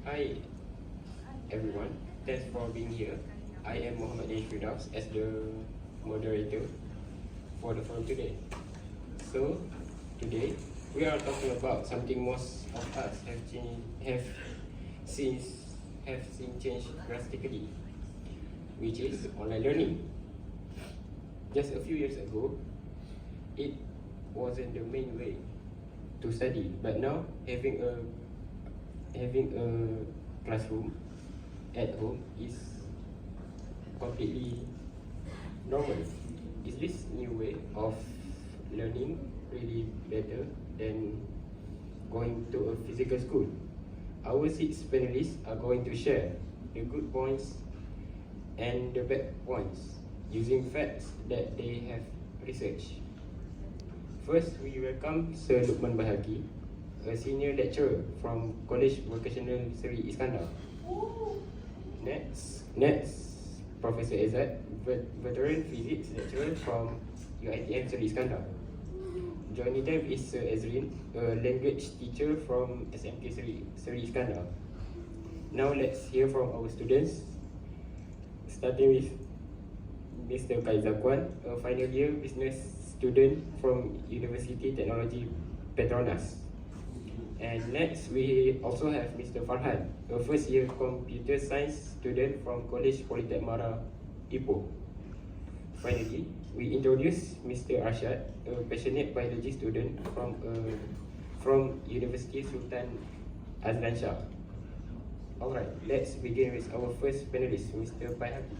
Hi everyone, thanks for being here. I am Muhammad Firdaus as the moderator for the forum today. So today we are talking about something most of us have seen change drastically, which is online learning. Just a few years ago, it wasn't the main way to study, but now having a classroom at home is completely normal. Is this new way of learning really better than going to a physical school? Our six panelists are going to share the good points and the bad points using facts that they have researched. First, we welcome Sir Lukman Bahaki, a senior lecturer from College Vocational Seri Iskandar. Next, Professor Ezat, veteran physics lecturer from UiTM Seri Iskandar. Joining them is Sir Ezrin, a language teacher from SMK Seri Iskandar. Now let's hear from our students, starting with Mr. Kaizar Kwan, a final year business student from University Technology Petronas. And next, we also have Mr. Farhan, a first year computer science student from College Polytech Mara, Ipoh. Finally, we introduce Mr. Arshad, a passionate biology student from University Sultan Azlan Shah. Alright, let's begin with our first panelist, Mr. Bahaki.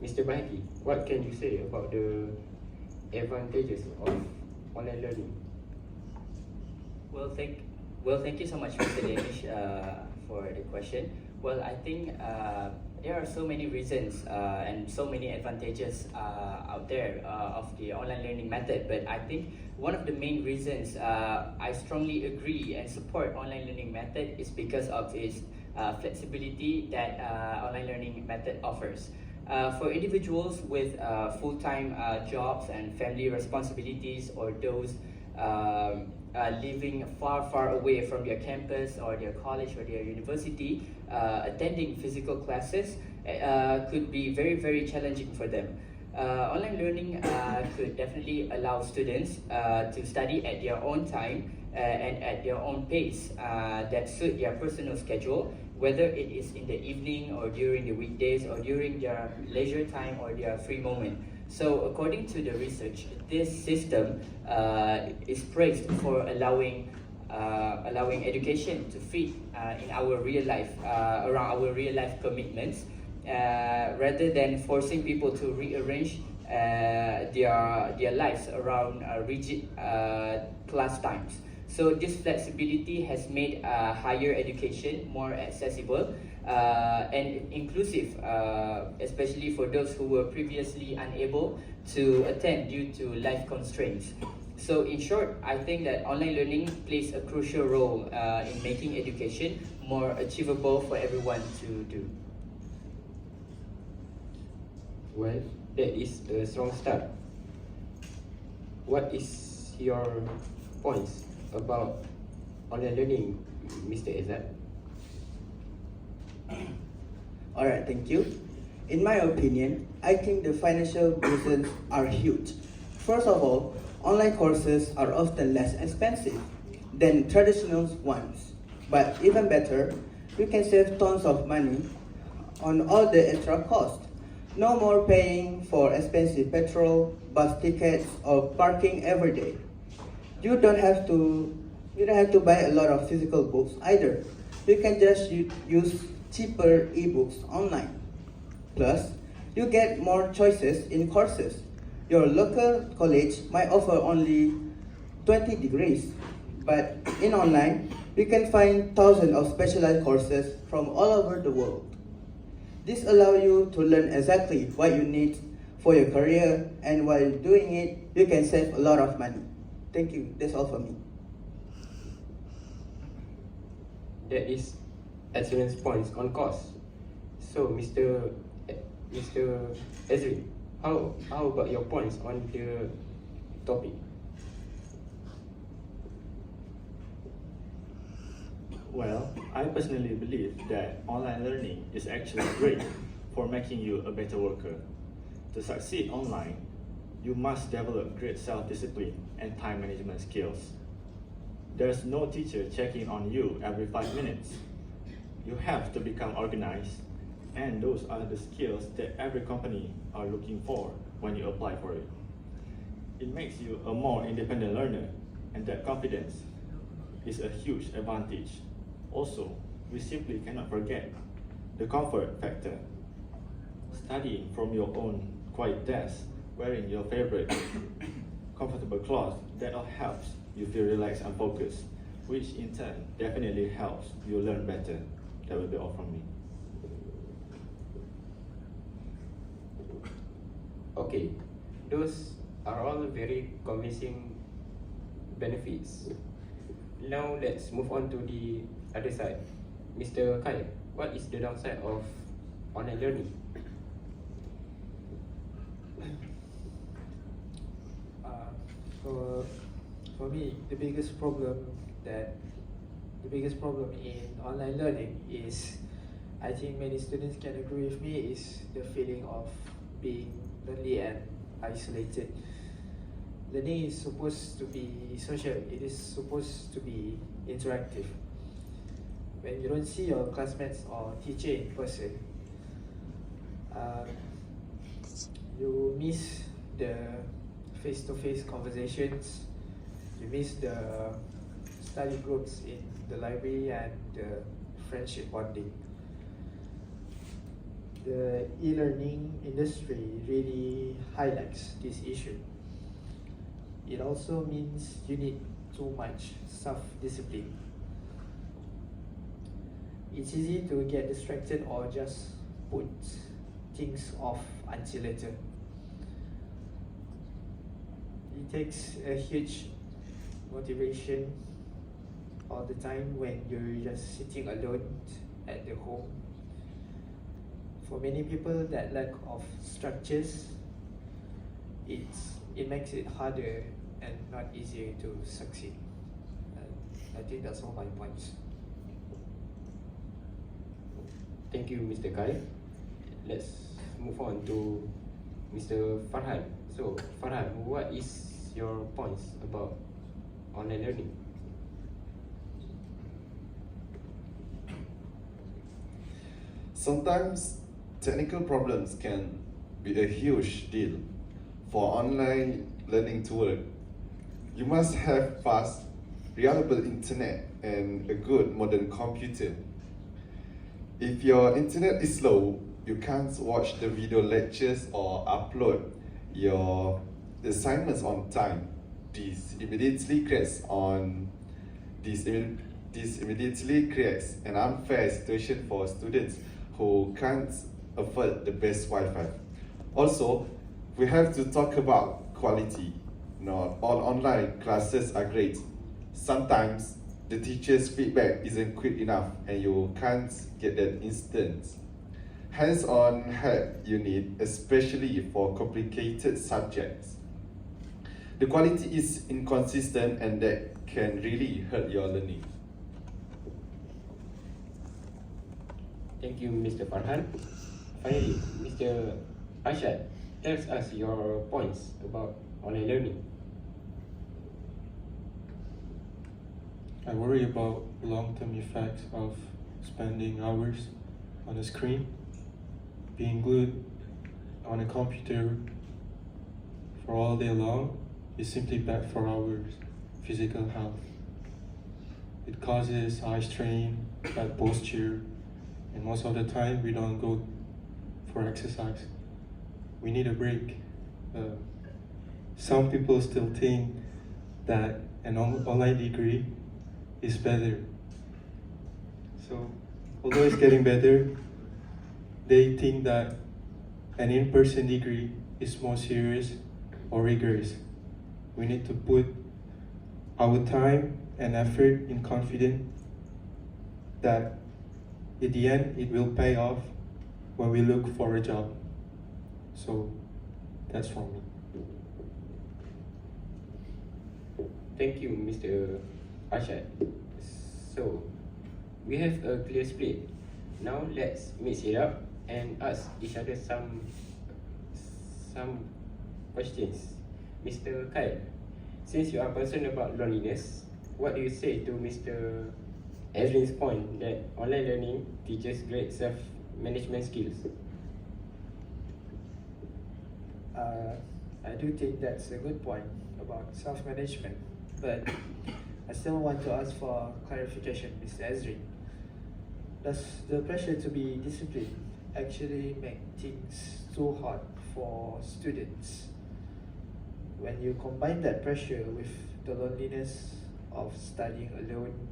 Mr. Bahaki, what can you say about the advantages of online learning? Well, thank you so much, Mr. Danish, for the question. Well, I think there are so many reasons and so many advantages out there of the online learning method. But I think one of the main reasons I strongly agree and support online learning method is because of its flexibility that online learning method offers. For individuals with full-time jobs and family responsibilities, or those living far away from their campus or their college or their university, attending physical classes could be very challenging for them. Online learning could definitely allow students to study at their own time and at their own pace that suit their personal schedule, whether it is in the evening or during the weekdays or during their leisure time or their free moment. So according to the research, this system is praised for allowing education to fit in our real life, around our real life commitments, rather than forcing people to rearrange their lives around rigid class times. So this flexibility has made higher education more accessible and inclusive, especially for those who were previously unable to attend due to life constraints. So in short, I think that online learning plays a crucial role in making education more achievable for everyone to do. Well, that is a strong start. What is your points about online learning, Mr. Ezat? Alright, thank you. In my opinion, I think the financial reasons are huge. First of all, online courses are often less expensive than traditional ones. But even better, you can save tons of money on all the extra costs. No more paying for expensive petrol, bus tickets, or parking every day. You don't have to buy a lot of physical books either. You can just use cheaper ebooks online. Plus, you get more choices in courses. Your local college might offer only 20 degrees, but in online, you can find thousands of specialized courses from all over the world. This allows you to learn exactly what you need for your career, and while doing it, you can save a lot of money. Thank you. That's all for me. That is excellent points on cost. So, Mr. Ezrin, how about your points on the topic? Well, I personally believe that online learning is actually great for making you a better worker. To succeed online, you must develop great self-discipline and time management skills. There's no teacher checking on you every 5 minutes. You have to become organized, and those are the skills that every company are looking for when you apply for it. It makes you a more independent learner, and that confidence is a huge advantage. Also, we simply cannot forget the comfort factor. Studying from your own quiet desk, wearing your favorite comfortable clothes, that all helps you feel relaxed and focused, which in turn definitely helps you learn better. That will be all from me. Okay, those are all very convincing benefits. Now let's move on to the other side. Mr. Kai, what is the downside of online learning? For me, the biggest problem in online learning is, I think many students can agree with me, is the feeling of being lonely and isolated. Learning is supposed to be social, it is supposed to be interactive. When you don't see your classmates or teacher in person, you miss the face-to-face conversations, you miss the study groups in the library and the friendship bonding. The e-learning industry really highlights this issue. It also means you need too much self-discipline. It's easy to get distracted or just put things off until later. It takes a huge motivation all the time when you're just sitting alone at the home. For many people, that lack of structures, it makes it harder and not easier to succeed. I think that's all my points. Thank you, Mr. Kai. Let's move on to Mr. Farhan. So, Farhan, what is your points about online learning? Sometimes technical problems can be a huge deal. For online learning to work, you must have fast, reliable internet and a good modern computer. If your internet is slow, you can't watch the video lectures or upload your assignments on time. This immediately creates an unfair situation for students who can't afford the best Wi-Fi. Also, we have to talk about quality. Not all online classes are great. Sometimes the teacher's feedback isn't quick enough and you can't get that instant hands-on help you need, especially for complicated subjects. The quality is inconsistent and that can really hurt your learning. Thank you, Mr. Farhan. Finally, Mr. Arshad, tell us your points about online learning. I worry about long-term effects of spending hours on a screen, being glued on a computer for all day long is simply bad for our physical health. It causes eye strain, bad posture, and most of the time we don't go for exercise. We need a break. Some people still think that an online degree is better. So, although it's getting better, they think that an in-person degree is more serious or rigorous. We need to put our time and effort in confidence that in the end it will pay off when we look for a job. So, that's from me. Thank you, Mr. Arshad. So, We have a clear split. Now let's mix it up and ask each other some questions. Mr. Kyle, since you are concerned about loneliness, what do you say to Mr. Ezrin's point that online learning teaches great self-management skills? I do think that's a good point about self-management, but I still want to ask for clarification, Mr. Ezrin. Does the pressure to be disciplined actually make things too hard for students? When you combine that pressure with the loneliness of studying alone,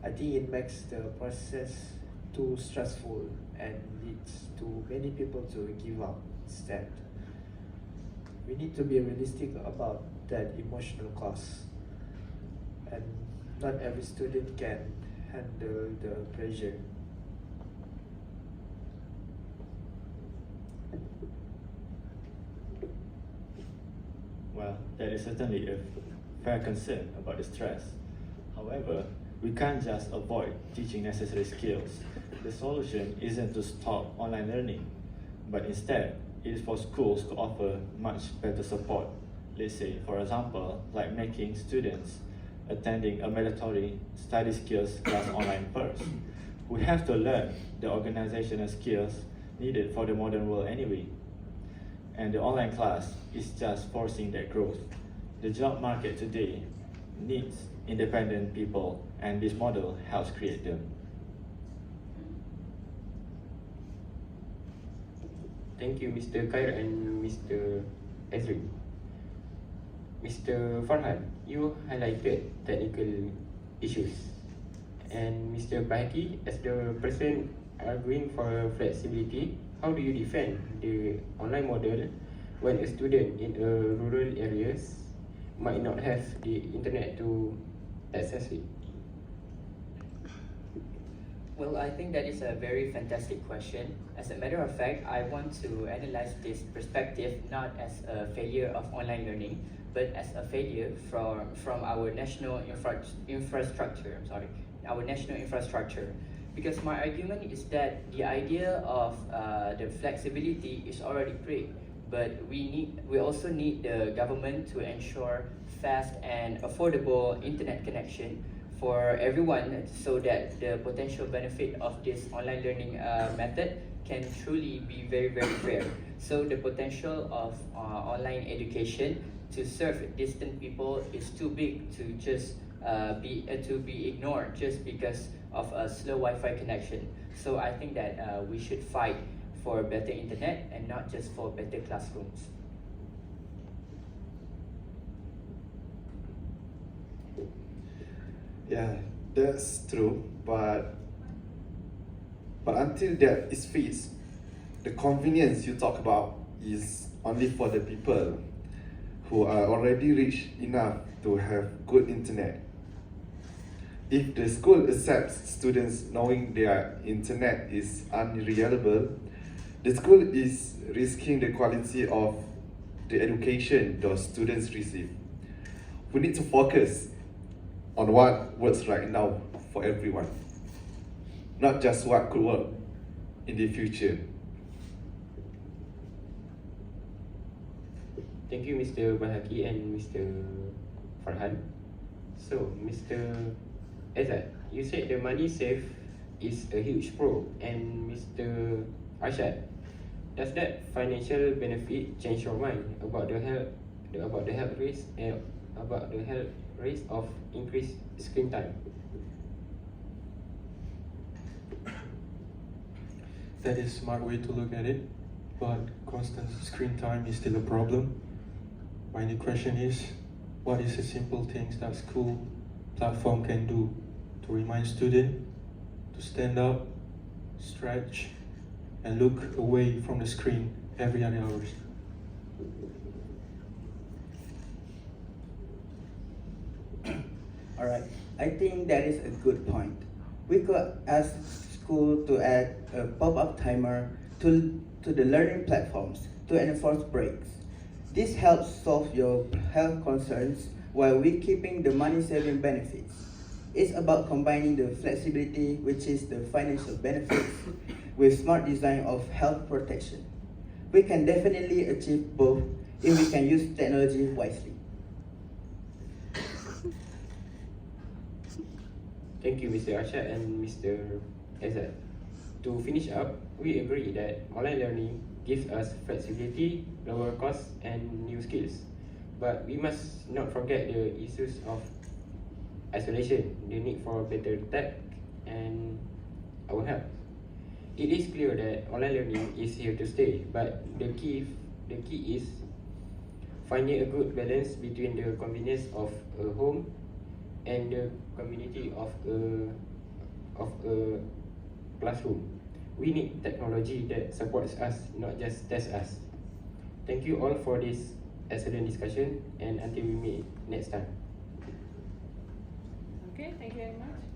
I think it makes the process too stressful and leads to many people to give up instead. We need to be realistic about that emotional cost, and not every student can handle the pressure. Well, that is certainly a fair concern about the stress. However, we can't just avoid teaching necessary skills. The solution isn't to stop online learning, but instead, it is for schools to offer much better support. Let's say, for example, like making students attending a mandatory study skills class online first. We have to learn the organizational skills needed for the modern world anyway. And the online class is just forcing that growth. The job market today needs independent people, and this model helps create them. Thank you, Mr. Khair and Mr. Ezrin. Mr. Farhan, you highlighted technical issues. And Mr. Bahaki, as the person arguing for flexibility, how do you defend the online model when a student in rural areas might not have the internet to access it? Well, I think that is a very fantastic question. As a matter of fact, I want to analyze this perspective not as a failure of online learning, but as a failure from our national infrastructure. Our national infrastructure. Because my argument is that the idea of the flexibility is already great, but we also need the government to ensure fast and affordable internet connection for everyone, so that the potential benefit of this online learning method can truly be very, very fair. So the potential of online education to serve distant people is too big to just be ignored just because of a slow Wi-Fi connection. So I think that we should fight for better internet and not just for better classrooms. Yeah, that's true, but until that is fixed, the convenience you talk about is only for the people who are already rich enough to have good internet. If the school accepts students knowing their internet is unreliable, the school is risking the quality of the education those students receive. We need to focus on what works right now for everyone, not just what could work in the future. Thank you, Mr. Bahaki and Mr. Farhan. So, Mr. Ezad, you said the money saved is a huge pro, and Mr. Arshad, does that financial benefit change your mind about the health risk of increased screen time? That is a smart way to look at it, but constant screen time is still a problem. My new question is, what is the simple things that school platform can do to remind students to stand up, stretch, and look away from the screen every other hours? Alright, I think that is a good point. We could ask school to add a pop-up timer to the learning platforms to enforce breaks. This helps solve your health concerns while we keeping the money-saving benefits. It's about combining the flexibility, which is the financial benefits, with smart design of health protection. We can definitely achieve both if we can use technology wisely. Thank you, Mr. Arshad and Mr. Azad. To finish up, we agree that online learning gives us flexibility, lower costs, and new skills. But we must not forget the issues of isolation, the need for better tech, and our health. It is clear that online learning is here to stay, but the key is finding a good balance between the convenience of a home and the community of a classroom. We need technology that supports us, not just tests us. Thank you all for this excellent discussion, and until we meet next time. Okay, thank you very much.